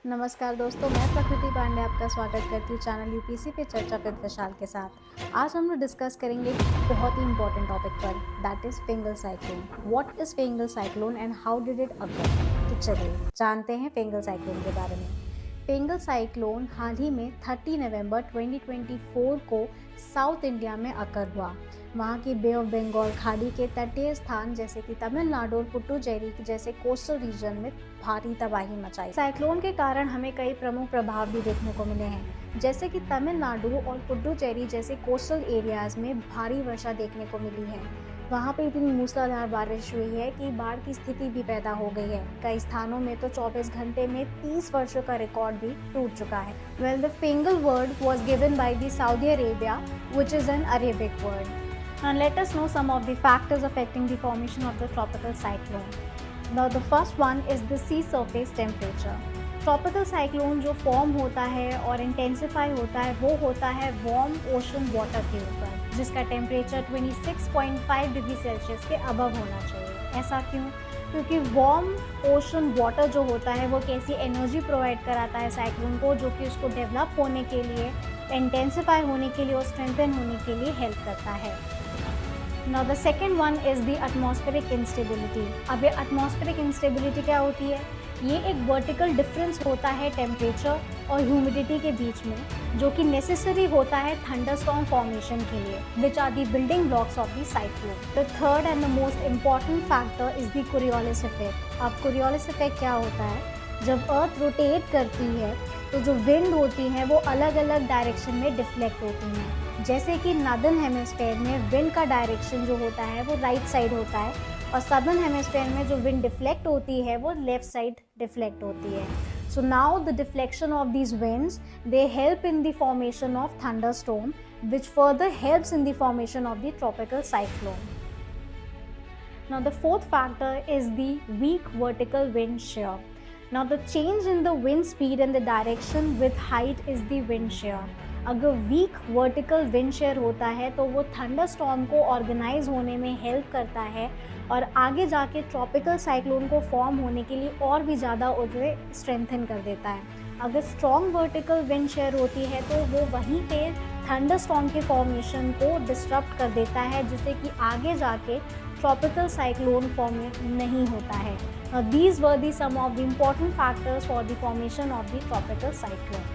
नमस्कार दोस्तों, मैं प्रकृति पांडे आपका स्वागत करती हूँ चैनल यूपीसी पे चर्चा विद विशाल के साथ। आज हम लोग डिस्कस करेंगे एक बहुत ही इंपॉर्टेंट टॉपिक पर, that is Fengal cyclone. What is Fengal cyclone and how did it occur? तो चलिए जानते हैं फेंगल साइक्लोन के बारे में। फेंगल साइक्लोन हाल ही में 30 नवंबर 2024 को साउथ इंडिया में अकर हुआ। वहाँ की बे ऑफ बंगाल खाड़ी के तटीय स्थान जैसे कि तमिलनाडु और पुडुचेरी जैसे कोस्टल रीजन में भारी तबाही मचाई। साइक्लोन के कारण हमें कई प्रमुख प्रभाव भी देखने को मिले हैं, जैसे कि तमिलनाडु और पुडुचेरी जैसे कोस्टल एरियाज में भारी वर्षा देखने को मिली है। वहाँ पे इतनी मूसलाधार बारिश हुई है कि बाढ़ की स्थिति भी पैदा हो गई है। कई स्थानों में तो 24 घंटे में 30 वर्षों का रिकॉर्ड भी टूट चुका है। Well, the Fengal word was given by the Saudi Arabia, which is an Arabic word. Now let us know some of the factors affecting the formation of the tropical cyclone. Now the first one is the sea surface temperature. Tropical cyclone जो form होता है और intensify होता है वो होता है warm ocean water के ऊपर, जिसका टेम्परेचर 26.5 डिग्री सेल्सियस के अबव होना चाहिए। ऐसा क्यों? क्योंकि वार्म ओशन वाटर जो होता है वो कैसी एनर्जी प्रोवाइड कराता है साइक्लोन को, जो कि उसको डेवलप होने के लिए, इंटेंसिफाई होने के लिए और स्ट्रेंथन होने के लिए हेल्प करता है। Now the second one is the atmospheric instability. अब ये atmospheric instability क्या होती है? ये एक वर्टिकल डिफरेंस होता है टेम्परेचर और ह्यूमिडिटी के बीच में, जो कि नेसेसरी होता है थंडरस्टॉर्म फॉर्मेशन के लिए, which are the building blocks of the cyclone. The third and the most important factor is the Coriolis effect. अब कोरियोलिस इफेक्ट क्या होता है? जब अर्थ रोटेट करती है तो जो विंड होती हैं वो अलग अलग डायरेक्शन में डिफ्लेक्ट होती हैं। जैसे कि नॉर्दर्न हेमिस्फेयर में विंड का डायरेक्शन जो होता है वो राइट साइड होता है, और सदर्न हेमिस्फेयर में जो विंड डिफ्लेक्ट होती है वो लेफ्ट साइड डिफ्लेक्ट होती है। So now the deflection of these winds they help in the formation of thunderstorm, which further helps in the formation of the tropical cyclone. Now the fourth factor is the weak vertical wind shear. Now the change in the wind speed and the direction with height is the wind shear. अगर week vertical wind shear होता है तो वो thunderstorm को organise होने में help करता है और आगे जाके ट्रॉपिकल साइक्लोन को फॉर्म होने के लिए और भी ज़्यादा उसे स्ट्रेंथन कर देता है। अगर स्ट्रॉन्ग वर्टिकल विंड शेयर होती है तो वो वहीं पे थंडरस्टॉर्म के फॉर्मेशन को डिस्टर्ब कर देता है, जिससे कि आगे जाके ट्रॉपिकल साइक्लोन फॉर्म नहीं होता है। These were the some of the important factors for the formation of the tropical cyclone.